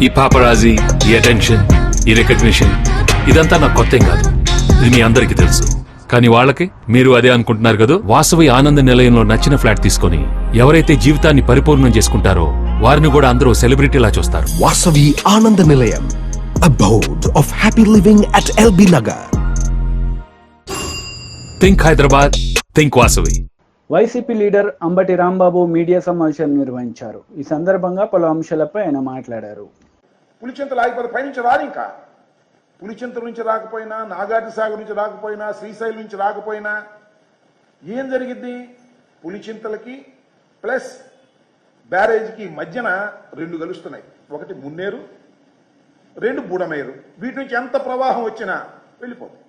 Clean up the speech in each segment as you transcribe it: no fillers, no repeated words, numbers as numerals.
ఈ పాపరాజీ, ఈ అటెన్షన్, ఈ రికగ్నిషన్ ఇదంతా నాకు కొత్త కాదు. ఇది మీ అందరికీ తెలుసు. కానీ వాళ్ళకి మీరు అదే అనుకుంటున్నారు కదా. వాసవి ఆనంద నిలయంలో నచ్చిన ఫ్లాట్ తీసుకొని ఎవరైతే జీవితాన్ని పరిపూర్ణం చేసుకుంటారో వారిని కూడా అందరూ సెలబ్రిటీలా చూస్తారు. వాసవి ఆనంద నిలయం, abode of happy living at LB Nagar. Think Hyderabad, think Vasavi. YCP leader Ambati Rambabu media సమావేశం నిర్వహించారు. ఈ సందర్భంగా పలు అంశాలపై ఆయన మాట్లాడారు. పులిచింతలు ఆగిపోతే పైనుంచి రాదు. ఇంకా పులిచింతల నుంచి రాకపోయినా, నాగార్జున సాగర్ నుంచి రాకపోయినా, శ్రీశైలం నుంచి రాకపోయినా ఏం జరిగింది? పులిచింతలకి ప్లస్ బ్యారేజ్కి మధ్యన రెండు కలుస్తున్నాయి. ఒకటి మున్నేరు, రెండు బుడమేరు. వీటి నుంచి ఎంత ప్రవాహం వచ్చినా వెళ్ళిపోతుంది.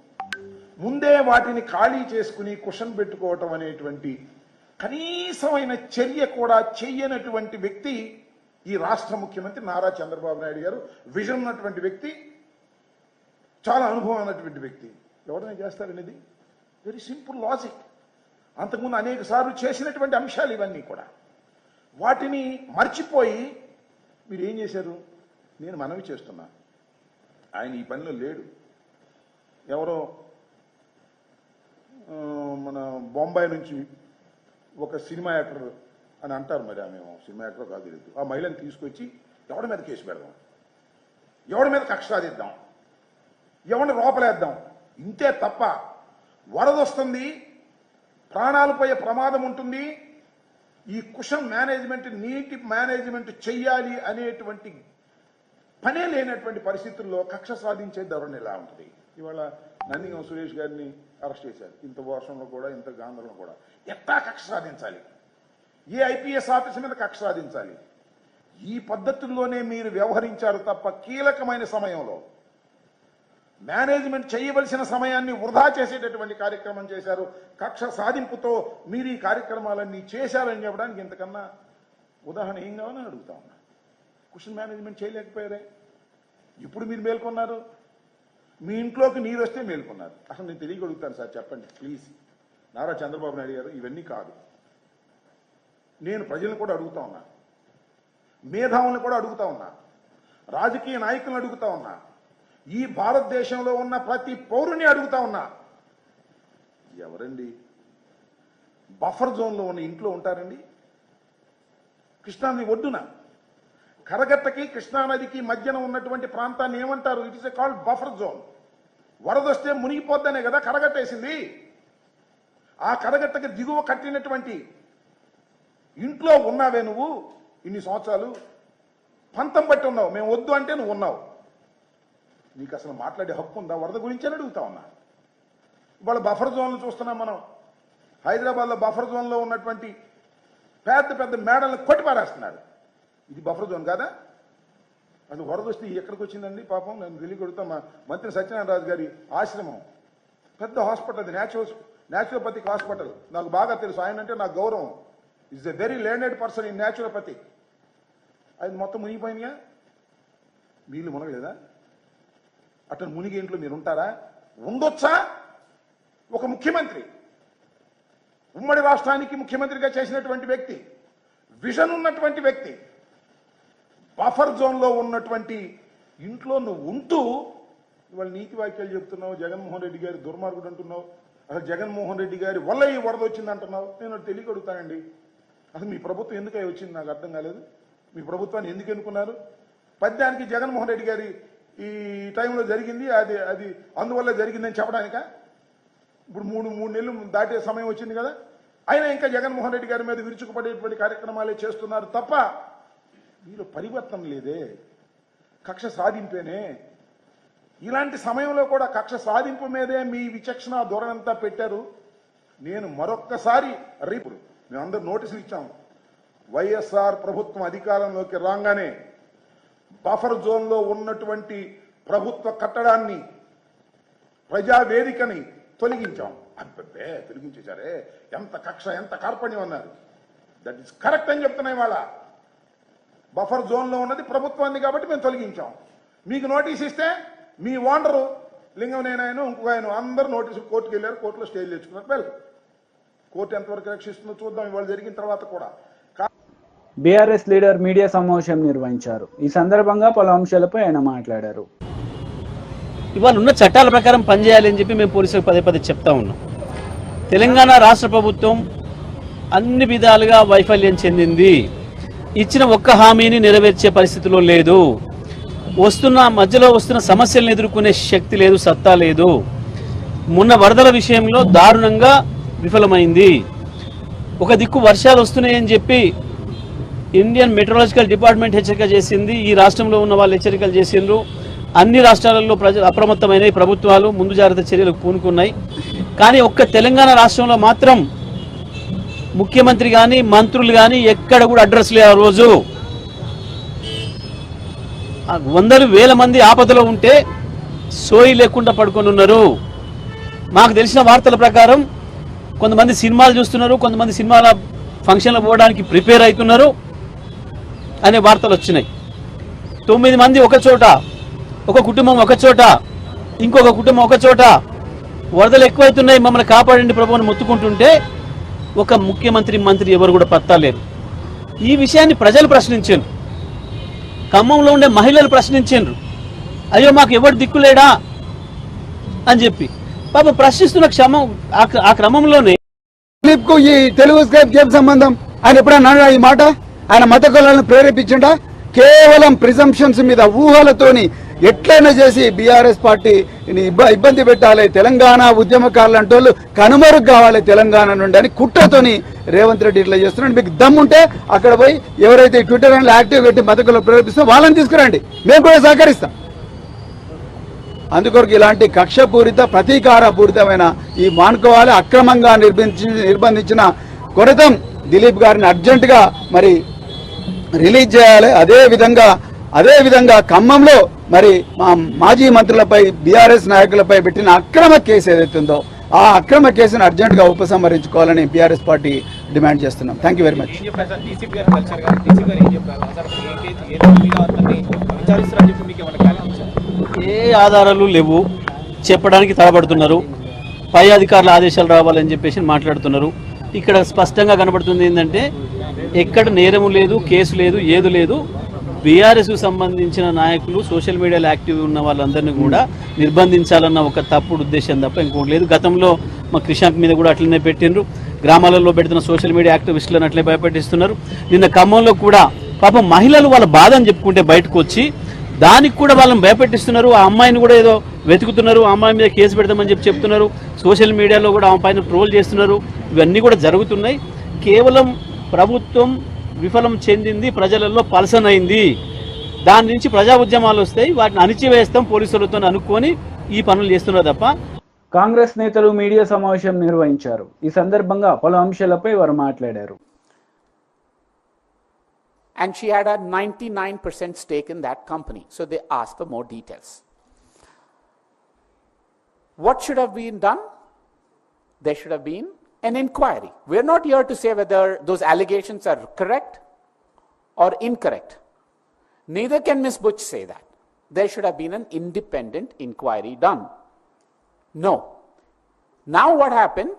ముందే వాటిని ఖాళీ చేసుకుని కుషన్ పెట్టుకోవటం అనేటువంటి కనీసమైన చర్య కూడా చెయ్యనటువంటి వ్యక్తి ఈ రాష్ట్ర ముఖ్యమంత్రి నారా చంద్రబాబు నాయుడు గారు. విజన్ ఉన్నటువంటి వ్యక్తి, చాలా అనుభవం ఉన్నటువంటి వ్యక్తి. ఎవరైనా చేస్తారనేది వెరీ సింపుల్ లాజిక్. అంతకుముందు అనేక సార్లు చేసినటువంటి అంశాలు ఇవన్నీ కూడా. వాటిని మర్చిపోయి మీరు ఏం చేశారు? నేను మనవి చేస్తున్నా, ఆయన ఈ పనిలో లేడు. ఎవరో మన బొంబాయి నుంచి ఒక సినిమా యాక్టర్ అని అంటారు, మరి ఆమె సినిమా యాక్టర్ కాదు తెలియదు. ఆ మహిళను తీసుకొచ్చి ఎవడి మీద కేసు పెడదాం, ఎవడి మీద కక్ష సాధిద్దాం, ఎవరిని లోపలేద్దాం, ఇంతే తప్ప వరద వస్తుంది, ప్రాణాలు పోయే ప్రమాదం ఉంటుంది, ఈ కుషన్ మేనేజ్మెంట్, నీటి మేనేజ్మెంట్ చెయ్యాలి అనేటువంటి పనే లేనటువంటి పరిస్థితుల్లో కక్ష సాధించే ధోరణి ఎలా ఉంటుంది? ఇవాళ నందిగం సురేష్ గారిని అరెస్ట్ చేశారు. ఇంత వర్షంలో కూడా, ఇంత గాంధంలో కూడా ఎట్లా కక్ష సాధించాలి? ఏ ఐపీఎస్ ఆఫీసర్ మీద కక్ష సాధించాలి? ఈ పద్ధతుల్లోనే మీరు వ్యవహరించారు తప్ప కీలకమైన సమయంలో మేనేజ్మెంట్ చేయవలసిన సమయాన్ని వృధా చేసేటటువంటి కార్యక్రమం చేశారు. కక్ష సాధింపుతో మీరు ఈ కార్యక్రమాలన్నీ చేశారని చెప్పడానికి ఇంతకన్నా ఉదాహరణ ఏం కావాలని అడుగుతా ఉన్నా. కుషన్ మేనేజ్మెంట్ చేయలేకపోయారే, ఇప్పుడు మీరు మేల్కొన్నారు. మీ ఇంట్లోకి నీరు వస్తే మేల్కొన్నారు. అసలు నేను తెలియగలుగుతాను సార్, చెప్పండి ప్లీజ్. నారా చంద్రబాబు నాయుడు గారు, ఇవన్నీ కాదు. నేను ప్రజలను కూడా అడుగుతా ఉన్నా, మేధావులను కూడా అడుగుతా ఉన్నా, రాజకీయ నాయకులను అడుగుతా ఉన్నా, ఈ భారతదేశంలో ఉన్న ప్రతి పౌరుని అడుగుతా ఉన్నా, ఎవరండి బఫర్ జోన్లో ఉన్న ఇంట్లో ఉంటారండి? కృష్ణానది ఒడ్డున కరగట్టకి కృష్ణానదికి మధ్యన ఉన్నటువంటి ప్రాంతాన్ని ఏమంటారు? It is a called buffer zone. వరదొస్తే మునిగిపోద్దనే కదా కరగట్టేసింది. ఆ కరగట్టకి దిగువ కట్టినటువంటి ఇంట్లో ఉన్నావే నువ్వు ఇన్ని సంవత్సరాలు? పంతం బట్టి ఉన్నావు. మేము వద్దు అంటే నువ్వు ఉన్నావు. నీకు అసలు మాట్లాడే హక్కు ఉందా? వరద గురించి అని అడుగుతా ఉన్నా. ఇవాళ బఫర్ జోన్లు చూస్తున్నాం మనం. హైదరాబాద్లో బఫర్ జోన్లో ఉన్నటువంటి పెద్ద పెద్ద మేడలను కొట్టిపారేస్తున్నాడు. ఇది బఫర్ జోన్ కాదా? అసలు వరద వస్తే ఎక్కడికి వచ్చిందండి? పాపం నేను తెలియగలుగుతా. మా మంత్రి సత్యనారాయణ రాజు గారి ఆశ్రమం, పెద్ద హాస్పిటల్, అది న్యాచురోపతిక్ హాస్పిటల్. నాకు బాగా తెలుసు, ఆయన అంటే నాకు గౌరవం. Is a very learned person in naturopathy. అది మొత్తం మునిగిపోయినాయా? వీళ్ళు మునగలేదా? అట్లా మునిగి ఇంట్లో మీరు ఉంటారా? ఉండొచ్చా? ఒక ముఖ్యమంత్రి, ఉమ్మడి రాష్ట్రానికి ముఖ్యమంత్రిగా చేసినటువంటి వ్యక్తి, విజన్ ఉన్నటువంటి వ్యక్తి, బఫర్ జోన్లో ఉన్నటువంటి ఇంట్లో నువ్వు ఉంటూ ఇవాళ నీతి వాక్యాలు చెప్తున్నావు. జగన్మోహన్ రెడ్డి గారి దుర్మార్గుడు అంటున్నావు. అసలు జగన్మోహన్ రెడ్డి గారి వల్ల ఈ వరద వచ్చింది అంటున్నావు. నేను తెలియగలుగుతానండి, అసలు మీ ప్రభుత్వం ఎందుకు వచ్చింది నాకు అర్థం కాలేదు. మీ ప్రభుత్వాన్ని ఎందుకు ఎన్నుకున్నారు? పద్యానికి జగన్మోహన్ రెడ్డి గారి ఈ టైంలో జరిగింది, అది అందువల్ల జరిగిందని చెప్పడానిక? ఇప్పుడు మూడు నెలలు దాటే సమయం వచ్చింది కదా, అయినా ఇంకా జగన్మోహన్ రెడ్డి గారి మీద విరుచుకుపడేటువంటి కార్యక్రమాలే చేస్తున్నారు తప్ప వీళ్ళు పరివర్తన లేదే, కక్ష సాధింపేనే. ఇలాంటి సమయంలో కూడా కక్ష సాధింపు మీదే మీ విచక్షణ ధోరణంతా పెట్టారు. నేను మరొక్కసారి రేపు మేమందరూ నోటీసులు ఇచ్చాము. వైఎస్ఆర్ ప్రభుత్వం అధికారంలోకి రాగానే బఫర్ జోన్లో ఉన్నటువంటి ప్రభుత్వ కట్టడాన్ని, ప్రజావేదికని తొలగించాం. అబ్బే తొలగించేశారే, ఎంత కక్ష, ఎంత కార్పణ్యం అన్నారు. దట్ ఈస్ కరెక్ట్ అని చెప్తున్నాయి. వాళ్ళ బఫర్ జోన్లో ఉన్నది ప్రభుత్వాన్ని కాబట్టి మేము తొలగించాం. మీకు నోటీస్ ఇస్తే మీ ఓనరు లింగంనేనాయను ఇంకొక ఆయన అందరూ నోటీసు కోర్టుకు వెళ్ళారు, కోర్టులో స్టేలు తెచ్చుకున్నారు. కోర్టు ఎంతవరకు రక్షిస్తుందో చూద్దాం ఇవాళ జరిగిన తర్వాత కూడా. బీఆర్ఎస్ లీడర్ మీడియా సమావేశం నిర్వహించారు. ఈ సందర్భంగా పలు అంశాలపై ఆయన మాట్లాడారు. ఇవాళ ఉన్న చట్టాల ప్రకారం పనిచేయాలి అని చెప్పి మేము పోలీసులకు పదే పదే చెప్తా ఉన్నాం. తెలంగాణ రాష్ట్ర ప్రభుత్వం అన్ని విధాలుగా వైఫల్యం చెందింది. ఇచ్చిన ఒక్క హామీని నెరవేర్చే పరిస్థితిలో లేదు. మధ్యలో వస్తున్న సమస్యలను ఎదుర్కొనే శక్తి లేదు, సత్తా లేదు. మొన్న వరదల విషయంలో దారుణంగా విఫలమైంది. ఒక దిక్కు వర్షాలు వస్తున్నాయని చెప్పి ఇండియన్ మెట్రలాజికల్ డిపార్ట్మెంట్ హెచ్చరిక చేసింది. ఈ రాష్ట్రంలో ఉన్న వాళ్ళు హెచ్చరికలు చేసిండ్రు. అన్ని రాష్ట్రాలలో ప్రజలు అప్రమత్తమైన ప్రభుత్వాలు ముందు జాగ్రత్త చర్యలకు పూనుకున్నాయి. కానీ ఒక్క తెలంగాణ రాష్ట్రంలో మాత్రం ముఖ్యమంత్రి కానీ మంత్రులు కానీ ఎక్కడ కూడా అడ్రస్ లేదు. ఆ రోజు వందలు వేల మంది ఆపదలో ఉంటే సోయి లేకుండా పడుకొని ఉన్నారు. మాకు తెలిసిన వార్తల ప్రకారం కొంతమంది సినిమాలు చూస్తున్నారు, కొంతమంది సినిమాల ఫంక్షన్లు పోవడానికి ప్రిపేర్ అవుతున్నారు అనే వార్తలు వచ్చినాయి. 9 మంది ఒక చోట, ఒక కుటుంబం ఒక చోట, ఇంకొక కుటుంబం ఒక చోట, వరదలు ఎక్కువైతున్నాయి మమ్మల్ని కాపాడండి ప్రభువుని మొత్తుకుంటుంటే ఒక ముఖ్యమంత్రి మంత్రి ఎవరు కూడా పత్తా లేరు. ఈ విషయాన్ని ప్రజలు ప్రశ్నించారు. ఖమ్మంలో ఉండే మహిళలు ప్రశ్నించారు, అయ్యో మాకు ఎవరు దిక్కులేడా అని చెప్పి. పాప ప్రశ్నిస్తున్న ఆ క్రమంలోనే దిలీప్ కు ఈ తెలుగు స్క్రైబ్ ఏం సంబంధం? ఆయన ఎప్పుడన్నా అన్నాడా ఈ మాట? ఆయన మత కులాలను ప్రేరేపించిండా? కేవలం ప్రిజంప్షన్స్ మీద ఊహలతోని ఎట్లయినా చేసి బీఆర్ఎస్ పార్టీని ఇబ్బంది పెట్టాలి, తెలంగాణ ఉద్యమకారులు అంటే వాళ్ళు కనుమరుగు కావాలి తెలంగాణ నుండి అని కుట్రతోని రేవంత్ రెడ్డి ఇట్లా చేస్తున్నాడు. మీకు దమ్ముంటే అక్కడ పోయి ఎవరైతే ట్విట్టర్ హ్యాండిల్ యాక్టివ్ పెట్టి మత కులాలను ప్రేరేపిస్తారో వాళ్ళని తీసుకురండి, మేము కూడా సహకరిస్తాం. అందుకొరకు ఇలాంటి కక్షపూరిత ప్రతీకారపూరితమైన ఈ మానుకోవాలి. అక్రమంగా నిర్బంధించిన కొరతం దిలీప్ గారిని అర్జెంటుగా మరి రిలీజ్ చేయాలి. అదే విధంగా ఖమ్మంలో మరి మా మాజీ మంత్రులపై బీఆర్ఎస్ నాయకులపై పెట్టిన అక్రమ కేసు ఏదైతుందో ఆ అక్రమ కేసును అర్జెంటుగా ఉపసంహరించుకోవాలని బీఆర్ఎస్ పార్టీ డిమాండ్ చేస్తున్నాం. Thank you very much. ఏ ఆధారాలు లేవు చెప్పడానికి తడబడుతున్నారు. పై అధికారుల ఆదేశాలు రావాలని చెప్పేసి మాట్లాడుతున్నారు. ఇక్కడ స్పష్టంగా కనబడుతుంది ఏంటంటే ఎక్కడ నేరము లేదు, కేసు లేదు, ఏది లేదు. బీఆర్ఎస్కు సంబంధించిన నాయకులు సోషల్ మీడియాలో యాక్టివ్ ఉన్న వాళ్ళందరినీ కూడా నిర్బంధించాలన్న ఒక తప్పుడు ఉద్దేశం తప్ప ఇంకోటి లేదు. గతంలో మా క్రిషాంక్ మీద కూడా అట్లనే పెట్టిండ్రు. గ్రామాలలో పెడుతున్న సోషల్ మీడియా యాక్టివిస్టులను అట్లే భయపెట్టిస్తున్నారు. నిన్న ఖమ్మంలో కూడా పాపం మహిళలు వాళ్ళ బాధని చెప్పుకుంటే బయటకు వచ్చి దానికి కూడా వాళ్ళని భయపెట్టిస్తున్నారు. ఆ అమ్మాయిని కూడా ఏదో వెతుకుతున్నారు, ఆ అమ్మాయి మీద కేసు పెడదామని చెప్తున్నారు. సోషల్ మీడియాలో కూడా ఆమె పైన ట్రోల్ చేస్తున్నారు. ఇవన్నీ కూడా జరుగుతున్నాయి. కేవలం ప్రభుత్వం విఫలం చెందింది, ప్రజలలో పలసనైంది. దాని నుంచి ప్రజా ఉద్యమాలు వస్తాయి, వాటిని అణిచివేస్తాం పోలీసులతో అనుకొని ఈ పనులు చేస్తున్నారు తప్ప. కాంగ్రెస్ నేతలు మీడియా సమావేశం నిర్వహించారు. ఈ సందర్భంగా పలు అంశాలపై వారు మాట్లాడారు. And she had a 99% stake in that company. So they asked for more details. What should have been done? There should have been an inquiry. We're not here to say whether those allegations are correct or incorrect. Neither can Ms. Butch say that. There should have been an independent inquiry done. No. Now what happened?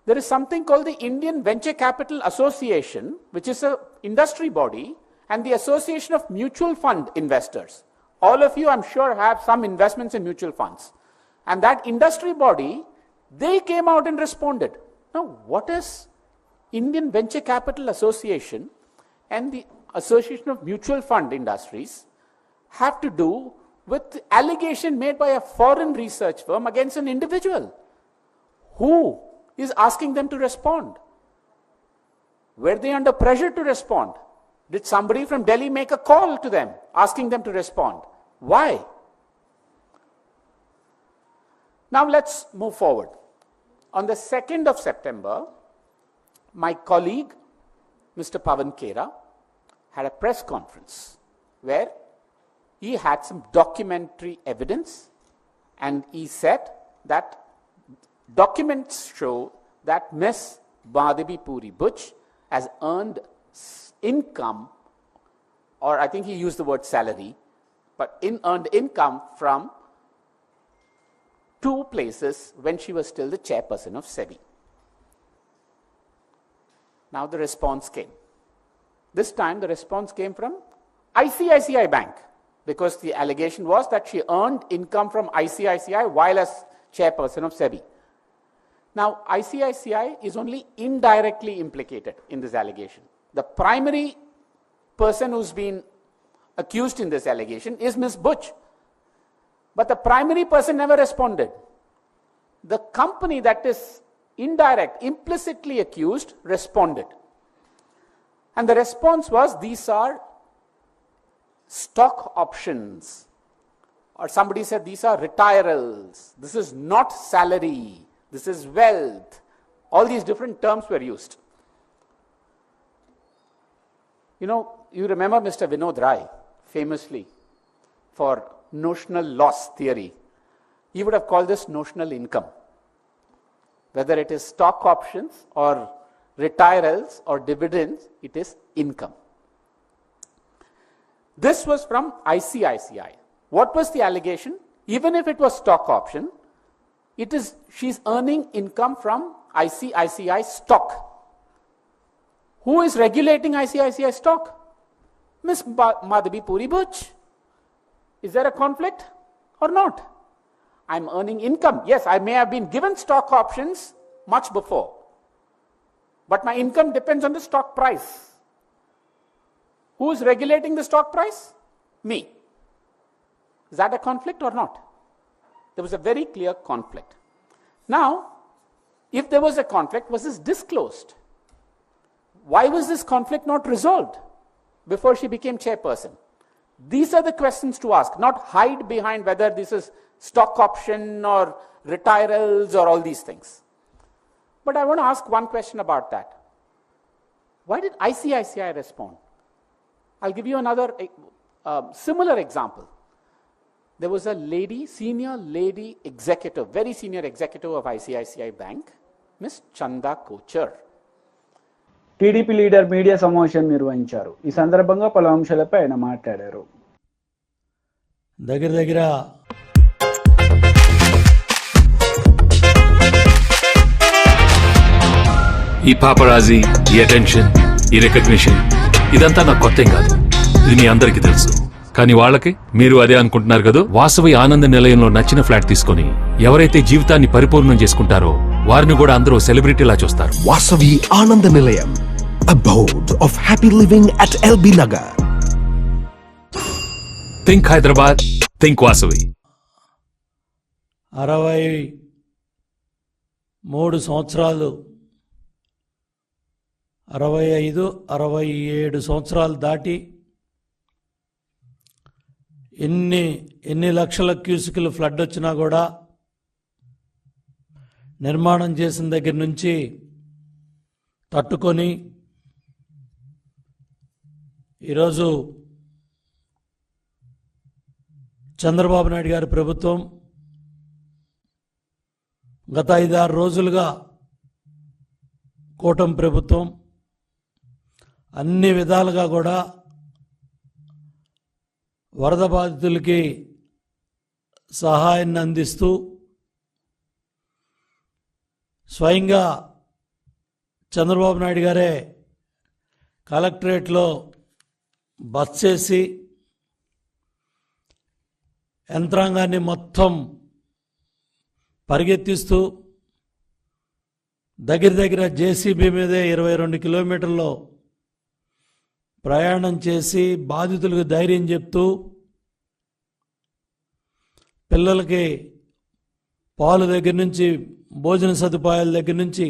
There is something called the Indian Venture Capital Association, which is an industry body, and the Association of Mutual Fund Investors. All of you, I'm sure, have some investments in mutual funds. And that industry body, they came out and responded. Now, what is Indian Venture Capital Association and the Association of Mutual Fund Industries have to do with the allegation made by a foreign research firm against an individual? Who is asking them to respond? Were they under pressure to respond? Did somebody from Delhi make a call to them asking them to respond? Why? Now let's move forward. On the 2nd of September, my colleague, Mr. Pavan Khera, had a press conference where he had some documentary evidence, and he said that documents show that Ms. Madhavi Puri Butch has earned income, or I think he used the word salary, but earned income from 2 places when she was still the chairperson of SEBI. Now the response came. This time the response came from ICICI Bank, because the allegation was that she earned income from ICICI while as chairperson of SEBI. Now, ICICI is only indirectly implicated in this allegation. The primary person who's been accused in this allegation is Ms. Butch. But the primary person never responded. The company that is indirect, implicitly accused, responded. And the response was, these are stock options. Or somebody said, these are retirals. This is not salary. This is wealth. All these different terms were used. You know, you remember Mr. Vinod Rai, famously, for notional loss theory. He would have called this notional income. Whether it is stock options or retirals or dividends, it is income. This was from ICICI. What was the allegation? Even if it was stock option, she's earning income from ICICI stock. Who is regulating ICICI stock? Ms. Madhavi Puri Butch. Is there a conflict or not? I'm earning income. Yes, I may have been given stock options much before, but my income depends on the stock price. Who is regulating the stock price? Me. Is that a conflict or not? There was a very clear conflict. Now, if there was a conflict, was this disclosed? Why was this conflict not resolved before she became chairperson? These are the questions to ask, not hide behind whether this is stock option or retirals or all these things. But I want to ask one question about that. Why did ICICI respond? I'll give you another similar example. There was a lady, senior lady executive, very senior executive of ICICI Bank, Ms. Chanda Kochar. TDP leader media సమావేశం నిర్వహించారు. ఈ సందర్భంగా పలు అంశాలపై ఆయన మాట్లాడారు. దగ్గర ఈ పాపరాజీ, ఈ అటెన్షన్, ఈ రికగ్నిషన్ ఇదంతా నాకు కొత్తేం కాదు. ఇది మీ అందరికీ తెలుసు. కానీ వాళ్ళకి మీరు అదే అనుకుంటున్నారు కదా. వాసవి ఆనంద నిలయంలో నచ్చిన ఫ్లాట్ తీసుకొని ఎవరైతే జీవితాన్ని పరిపూర్ణం చేసుకుంటారో వారిని కూడా అందరూ సెలబ్రిటీలా చూస్తారు. Vasavi Ananda Nilayam, abode of happy living at LB Nagar. Think Hyderabad, think Vasavi. 63 సంవత్సరాలు, 65, 67 సంవత్సరాలు దాటి ఎన్ని లక్షల క్యూసికల్ ఫ్లడ్ వచ్చినా కూడా నిర్మాణం చేసిన దగ్గర నుంచి తట్టుకొని ఈరోజు చంద్రబాబు నాయుడు గారి ప్రభుత్వం గత 5-6 రోజులుగా కూటమి ప్రభుత్వం అన్ని విధాలుగా కూడా వరద బాధితులకి సహాయాన్ని అందిస్తూ స్వయంగా చంద్రబాబు నాయుడు గారే కలెక్టరేట్లో బస్ చేసి యంత్రాంగాన్ని మొత్తం పరిగెత్తిస్తూ దగ్గర జేసీబీ మీదే 22 కిలోమీటర్లో ప్రయాణం చేసి బాధితులకు ధైర్యం చెప్తూ పిల్లలకి పాలు దగ్గర నుంచి భోజన సదుపాయాల దగ్గర నుంచి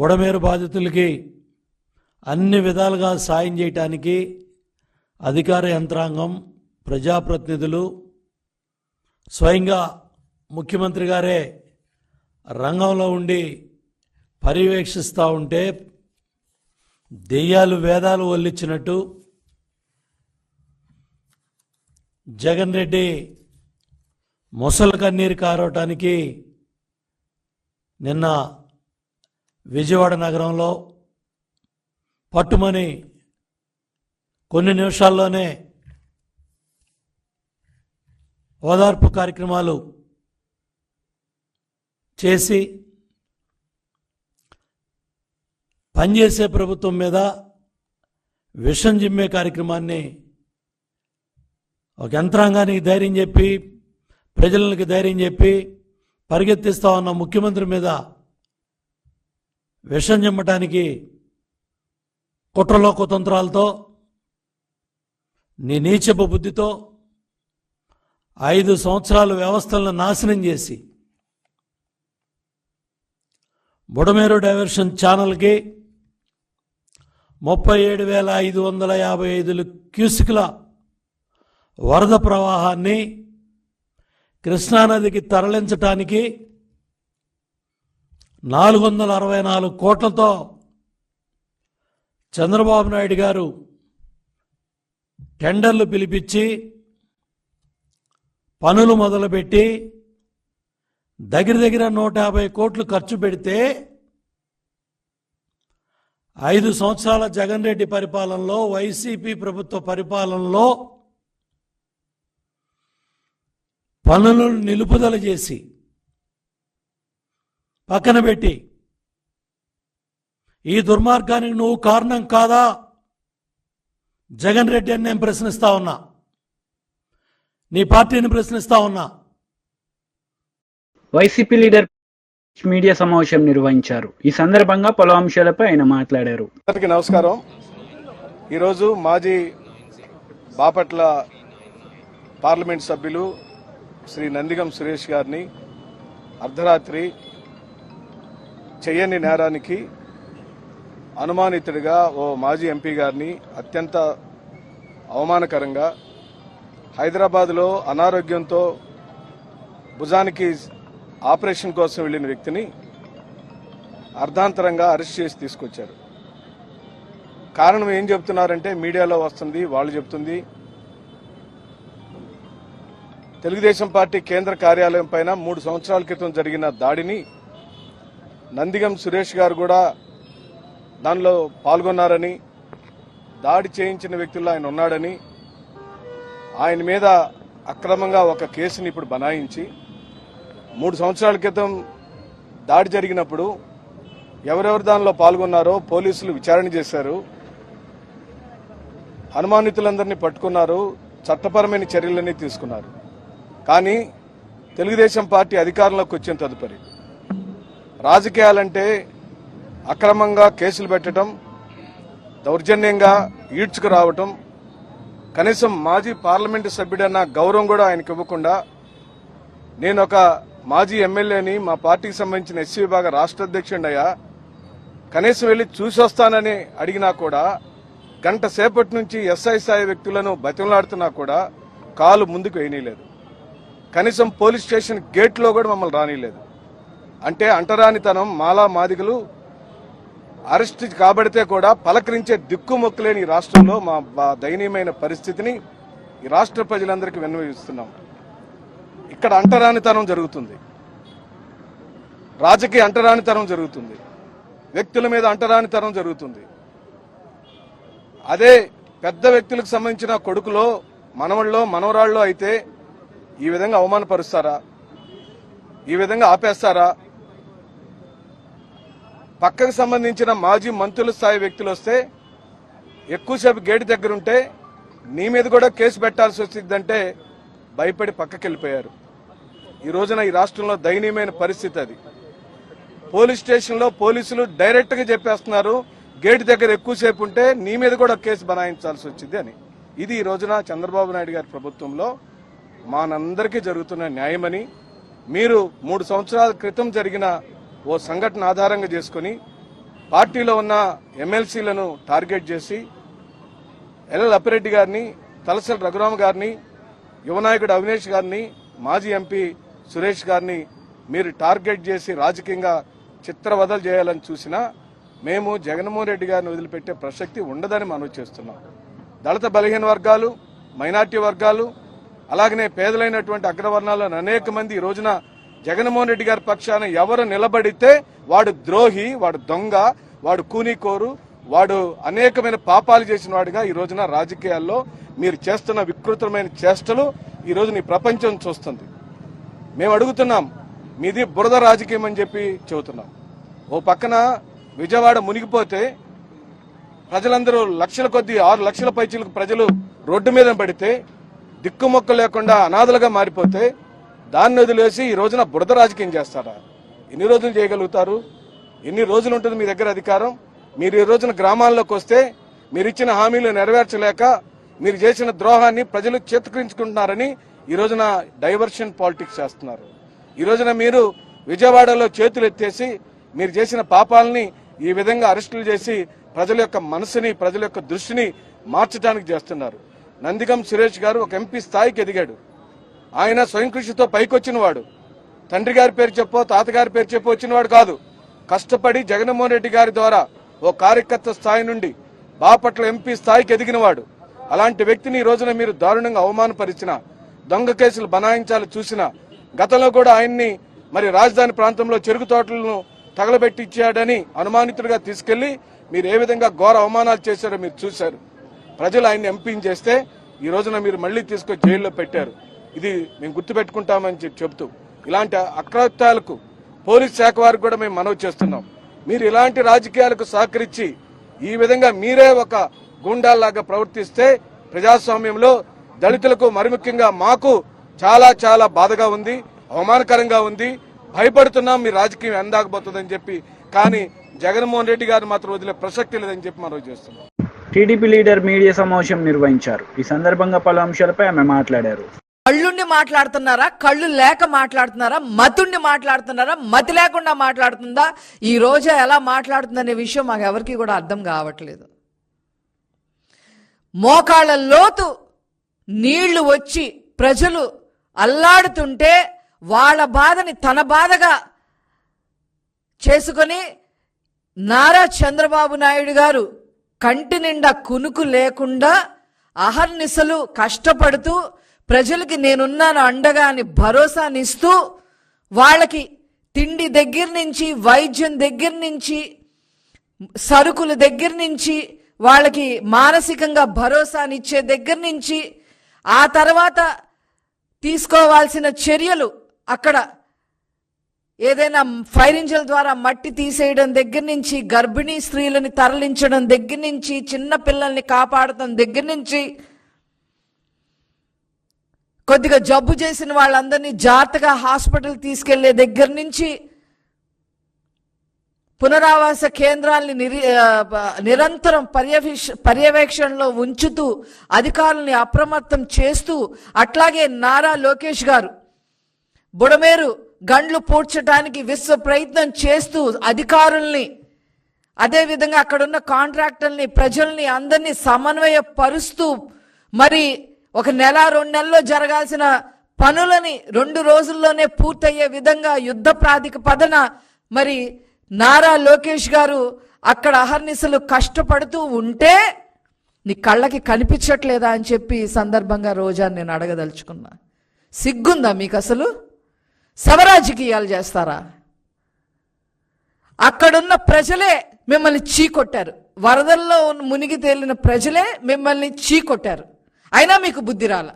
బుడమేరు బాధితులకి అన్ని విధాలుగా సాయం చేయటానికి అధికార యంత్రాంగం, ప్రజాప్రతినిధులు, స్వయంగా ముఖ్యమంత్రి గారే రంగంలో ఉండి పర్యవేక్షిస్తూ ఉంటే దెయ్యాలు వేదాలు వల్లించినట్టు జగన్ రెడ్డి ముసలి కన్నీరు కారవటానికి నిన్న విజయవాడ నగరంలో పట్టుమని కొన్ని నిమిషాల్లోనే ఓదార్పు కార్యక్రమాలు చేసి పనిచేసే ప్రభుత్వం మీద విషం జిమ్మే కార్యక్రమాన్ని ఒక యంత్రాంగానికి ధైర్యం చెప్పి ప్రజలకి ధైర్యం చెప్పి పరిగెత్తిస్తా ఉన్న ముఖ్యమంత్రి మీద విషం జిమ్మటానికి కుట్రలో కుతంత్రాలతో నీ నీచపు బుద్ధితో 5 సంవత్సరాల వ్యవస్థలను నాశనం చేసి బుడమేరు డైవర్షన్ ఛానల్కి 37,555 క్యూసిక్ల వరద ప్రవాహాన్ని కృష్ణానదికి తరలించటానికి 464 కోట్లతో చంద్రబాబు నాయుడు గారు టెండర్లు పిలిపించి పనులు మొదలుపెట్టి దగ్గర 150 కోట్లు ఖర్చు పెడితే 5 సంవత్సరాల జగన్ రెడ్డి పరిపాలనలో వైసీపీ ప్రభుత్వ పరిపాలనలో పనులను నిలుపుదల చేసి పక్కన పెట్టి ఈ దుర్మార్గానికి నువ్వు కారణం కాదా జగన్ రెడ్డి అని నేను ప్రశ్నిస్తా ఉన్నా, నీ పార్టీని ప్రశ్నిస్తా ఉన్నా. వైసీపీ లీడర్ మీడియా సమావేశం నిర్వహించారు. ఈ సందర్భంగా పలు అంశాలపై ఆయన మాట్లాడారు. అందరికీ నమస్కారం. ఈరోజు మాజీ బాపట్ల పార్లమెంట్ సభ్యులు శ్రీ నందిగం సురేష్ గారిని అర్ధరాత్రి చేయని నేరానికి అనుమానితుడిగా ఓ మాజీ ఎంపీ గారిని అత్యంత అవమానకరంగా హైదరాబాద్లో అనారోగ్యంతో భుజానికి ఆపరేషన్ కోసం వెళ్లిన వ్యక్తిని అర్ధాంతరంగా అరెస్ట్ చేసి తీసుకొచ్చారు. కారణం ఏం చెప్తున్నారంటే మీడియాలో వస్తుంది, వాళ్ళు చెప్తుంది తెలుగుదేశం పార్టీ కేంద్ర కార్యాలయం పైన 3 సంవత్సరాల క్రితం జరిగిన దాడిని నందిగం సురేష్ గారు కూడా దానిలో పాల్గొన్నారని, దాడి చేయించిన వ్యక్తుల్లో ఆయన ఉన్నాడని, ఆయన మీద అక్రమంగా ఒక కేసుని ఇప్పుడు బనాయించి 3 సంవత్సరాల క్రితం దాడి జరిగినప్పుడు ఎవరెవరు దానిలో పాల్గొన్నారో పోలీసులు విచారణ చేశారు, అనుమానితులందరినీ పట్టుకున్నారు, చట్టపరమైన చర్యలన్నీ తీసుకున్నారు. కానీ తెలుగుదేశం పార్టీ అధికారంలోకి వచ్చిన తదుపరి రాజకీయాలంటే అక్రమంగా కేసులు పెట్టడం, దౌర్జన్యంగా ఈడ్చుకు రావటం, కనీసం మాజీ పార్లమెంటు సభ్యుడన్న గౌరవం కూడా ఆయనకు ఇవ్వకుండా, నేను ఒక మాజీ ఎమ్మెల్యేని, మా పార్టీకి సంబంధించిన ఎస్సీ విభాగ రాష్ట్ర అధ్యక్షుడయ్యా, కనీసం వెళ్లి చూసొస్తానని అడిగినా కూడా గంట సేపటి నుంచి ఎస్ఐ స్థాయి వ్యక్తులను బతిమలాడుతున్నా కూడా కాలు ముందుకు వేయనీయలేదు. కనీసం పోలీస్ స్టేషన్ గేట్లో కూడా మమ్మల్ని రానిలేదు. అంటే అంటరానితనం, మాలా మాదిగలు అరెస్ట్ కాబడితే కూడా పలకరించే దిక్కుమొక్కులేని ఈ రాష్ట్రంలో మా దయనీయమైన పరిస్థితిని ఈ రాష్ట్ర ప్రజలందరికీ విన్నవిస్తున్నాం. ఇక్కడ అంటరానితనం జరుగుతుంది, రాజకీయ అంటరానితనం జరుగుతుంది, వ్యక్తుల మీద అంటరానితనం జరుగుతుంది. అదే పెద్ద వ్యక్తులకు సంబంధించిన కొడుకులో, మనవళ్ళలో, మనవరాళ్ళలో అయితే ఈ విధంగా అవమానపరుస్తారా? ఈ విధంగా ఆపేస్తారా? పక్కకు సంబంధించిన మాజీ మంత్రుల స్థాయి వ్యక్తులు వస్తే ఎక్కువసేపు గేటు దగ్గరుంటే నీ మీద కూడా కేసు పెట్టాల్సి వచ్చిందంటే భయపడి పక్కకి వెళ్ళిపోయారు. ఈ రోజున ఈ రాష్ట్రంలో దయనీయమైన పరిస్థితి అది. పోలీస్ స్టేషన్లో పోలీసులు డైరెక్ట్ గా చెప్పేస్తున్నారు, గేటు దగ్గర ఎక్కువసేపు ఉంటే నీ మీద కూడా కేసు బనాయించాల్సి వచ్చింది అని. ఇది ఈ రోజున చంద్రబాబు నాయుడు గారి ప్రభుత్వంలో మానందరికీ జరుగుతున్న న్యాయమని, మీరు 3 సంవత్సరాల క్రితం జరిగిన ఓ సంఘటన ఆధారంగా చేసుకుని పార్టీలో ఉన్న ఎమ్మెల్సీలను టార్గెట్ చేసి ఎల్ఎల్ అప్పిరెడ్డి గారిని, తలసరి రఘురామ గారిని, యువనాయకుడు అవినేష్ గారిని, మాజీ ఎంపీ సురేష్ గారిని మీరు టార్గెట్ చేసి రాజకీయంగా చిత్రవదలు చేయాలని చూసినా మేము జగన్మోహన్ రెడ్డి గారిని వదిలిపెట్టే ప్రసక్తి ఉండదని మనవి చేస్తున్నాం. దళిత బలహీన వర్గాలు, మైనార్టీ వర్గాలు, అలాగనే పేదలైనటువంటి అగ్రవర్ణాలను అనేక మంది ఈ రోజున జగన్మోహన్ రెడ్డి గారి పక్షాన ఎవరు నిలబడితే వాడు ద్రోహి, వాడు దొంగ, వాడు కూనీకోరు, వాడు అనేకమైన పాపాలు చేసిన వాడిగా ఈ రోజున రాజకీయాల్లో మీరు చేస్తున్న వికృతమైన చేష్టలు ఈ రోజున ఈ ప్రపంచం చూస్తుంది. మేము అడుగుతున్నాం, మీది బురద రాజకీయం అని చెప్పి చెబుతున్నాం. ఓ పక్కన విజయవాడ మునిగిపోతే ప్రజలందరూ లక్షల కొద్దీ 6 లక్షల పైచీలకు ప్రజలు రోడ్డు మీద పడితే దిక్కుమొక్క లేకుండా అనాథలుగా మారిపోతే దాన్ని వదిలేసి ఈ రోజున బురద రాజకీయం చేస్తారా? ఎన్ని రోజులు చేయగలుగుతారు? ఎన్ని రోజులు ఉంటుంది మీ దగ్గర అధికారం? మీరు ఈ రోజున గ్రామాల్లోకి వస్తే మీరు ఇచ్చిన హామీలు నెరవేర్చలేక మీరు చేసిన ద్రోహాన్ని ప్రజలు చేతుకరించుకుంటున్నారని ఈ రోజున డైవర్షన్ పాలిటిక్స్ చేస్తున్నారు. ఈ రోజున మీరు విజయవాడలో చేతులు ఎత్తేసి మీరు చేసిన పాపాలని ఈ విధంగా అరెస్టులు చేసి ప్రజల యొక్క మనసుని, ప్రజల యొక్క దృష్టిని మార్చడానికి చేస్తున్నారు. నందిగం సురేష్ గారు ఒక ఎంపీ స్థాయికి ఎదిగాడు. ఆయన స్వయం కృషితో పైకొచ్చిన వాడు. తండ్రి గారి పేరు చెప్పో, తాతగారి పేరు చెప్పో వచ్చినవాడు కాదు. కష్టపడి జగన్మోహన్ రెడ్డి గారి ద్వారా ఓ కార్యకర్త స్థాయి నుండి బాపట్ల ఎంపీ స్థాయికి ఎదిగినవాడు. అలాంటి వ్యక్తిని ఈ రోజున మీరు దారుణంగా అవమానపరిచిన, దొంగ కేసులు బనాయించాలు చూసిన, గతంలో కూడా ఆయన్ని మరి రాజధాని ప్రాంతంలో చెరుకు తోటలను తగలబెట్టించాడని అనుమానితుడిగా తీసుకెళ్లి మీరు ఏ విధంగా ఘోర అవమానాలు చేశారో మీరు చూశారు. ప్రజలు ఆయన్ని ఎంపీని చేస్తే ఈ రోజున మీరు మళ్లీ తీసుకొచ్చి జైల్లో పెట్టారు. ఇది మేము గుర్తుపెట్టుకుంటామని చెబుతూ ఇలాంటి అకృత్యాలకు పోలీస్ శాఖ వారికి కూడా మేము మనవి చేస్తున్నాం. మీరు ఇలాంటి రాజకీయాలకు సహకరించి ఈ విధంగా మీరే ఒక గూండాల్లాగా ప్రవర్తిస్తే ప్రజాస్వామ్యంలో దళితులకు, మరి ముఖ్యంగా మాకు చాలా చాలా బాధగా ఉంది, అవమానకరంగా ఉంది. భయపడుతున్నాం మీ రాజకీయం ఎందాకపోతుందని చెప్పి. కానీ జగన్మోహన్ రెడ్డి గారు మాత్రం వదిలే ప్రసక్తి లేదని చెప్పి మనవి చేస్తున్నాం. టీడీపీ లీడర్ మీడియా సమావేశం నిర్వహించారు. ఈ సందర్భంగా పలు అంశాలపై ఆమె మాట్లాడారు. కళ్ళుండి మాట్లాడుతున్నారా, కళ్ళు లేక మాట్లాడుతున్నారా, మతుండి మాట్లాడుతున్నారా, మతి లేకుండా మాట్లాడుతుందా, ఈ రోజా ఎలా మాట్లాడుతుందనే విషయం మాకు ఎవరికి కూడా అర్థం కావట్లేదు. మోకాళ్ళ లోతు నీళ్లు వచ్చి ప్రజలు అల్లాడుతుంటే వాళ్ళ బాధని తన బాధగా చేసుకొని నారా చంద్రబాబు నాయుడు గారు కంటి నిండా కునుకు లేకుండా అహర్నిశలు కష్టపడుతూ ప్రజలకి నేనున్నాను అండగా అని భరోసానిస్తూ వాళ్ళకి తిండి దగ్గర నుంచి, వైద్యం దగ్గర నుంచి, సరుకుల దగ్గర నుంచి, వాళ్ళకి మానసికంగా భరోసానిచ్చే దగ్గర నుంచి, ఆ తర్వాత తీసుకోవాల్సిన చర్యలు అక్కడ ఏదైనా ఫైర్ ఇంజిన్ ద్వారా మట్టి తీసేయడం దగ్గర నుంచి, గర్భిణీ స్త్రీలని తరలించడం దగ్గర నుంచి, చిన్న పిల్లల్ని కాపాడటం దగ్గర నుంచి, కొద్దిగా జబ్బు చేసిన వాళ్ళందరినీ జాగ్రత్తగా హాస్పిటల్ తీసుకెళ్లే దగ్గర నుంచి, పునరావాస కేంద్రాలని నిరంతరం పర్యవేక్షణలో ఉంచుతూ అధికారుల్ని అప్రమత్తం చేస్తూ, అట్లాగే నారా లోకేష్ గారు బుడమేరు గండ్లు పూడ్చడానికి విశ్వ ప్రయత్నం చేస్తూ అధికారుల్ని, అదేవిధంగా అక్కడున్న కాంట్రాక్టర్ని, ప్రజల్ని అందరినీ సమన్వయపరుస్తూ మరి 1 నెల 2 నెలల్లో జరగాల్సిన పనులని 2 రోజుల్లోనే పూర్తయ్యే విధంగా యుద్ధ ప్రాతిపదికన మరి నారా లోకేష్ గారు అక్కడ అహర్నిశలు కష్టపడుతూ ఉంటే నీ కళ్ళకి కనిపించట్లేదా అని చెప్పి ఈ సందర్భంగా రోజా నేను అడగదలుచుకున్నా. సిగ్గుందా మీకు అసలు? శవరాజకీయాలు చేస్తారా? అక్కడున్న ప్రజలే మిమ్మల్ని చీకొట్టారు. వరదల్లో మునిగి తేలిన ప్రజలే మిమ్మల్ని చీకొట్టారు. అయినా మీకు బుద్ధి రాల.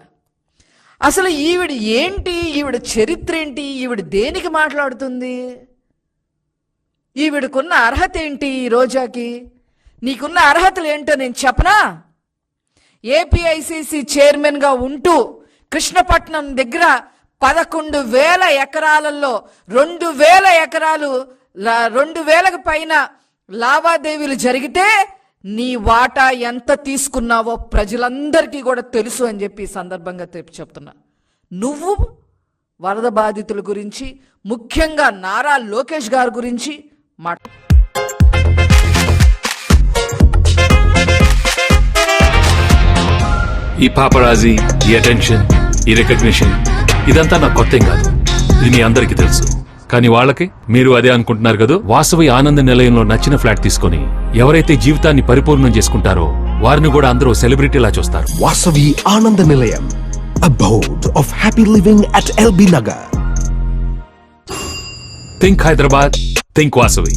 అసలు ఈవిడ ఏంటి, ఈవిడ చరిత్ర ఏంటి, ఈవిడ దేనికి మాట్లాడుతుంది, ఈవిడకున్న అర్హత ఏంటి? ఈ రోజాకి నీకున్న అర్హతలు ఏంటో నేను చెప్పనా? ఏపీఐసిసి చైర్మన్గా ఉంటూ కృష్ణపట్నం దగ్గర 11,000 ఎకరాలలో 2,000 ఎకరాలు 2,000కి పైన లావాదేవీలు జరిగితే నీ వాటా ఎంత తీసుకున్నావో ప్రజలందరికీ కూడా తెలుసు అని చెప్పి ఈ సందర్భంగా చెప్తున్నా. నువ్వు వరద బాధితుల గురించి, ముఖ్యంగా నారా లోకేష్ గారి గురించి ఈ పాపరాజీ, ఈ అటెన్షన్, ఈ రికగ్నిషన్ ఇదంతా నాకు కొత్తేం కాదు. ఇది మీ అందరికీ తెలుసు. కానీ వాళ్ళకి మీరు అదే అనుకుంటున్నారు కదా. వాసవి ఆనంద నిలయంలో నచ్చిన ఫ్లాట్ తీసుకొని ఎవరైతే జీవితాన్ని పరిపూర్ణం చేసుకుంటారో వారిని కూడా అందరూ సెలబ్రిటీలా చూస్తారు. Vasavi Ananda Nilayam, abode of happy living at LB Nagar. Think Hyderabad, think Vasavi.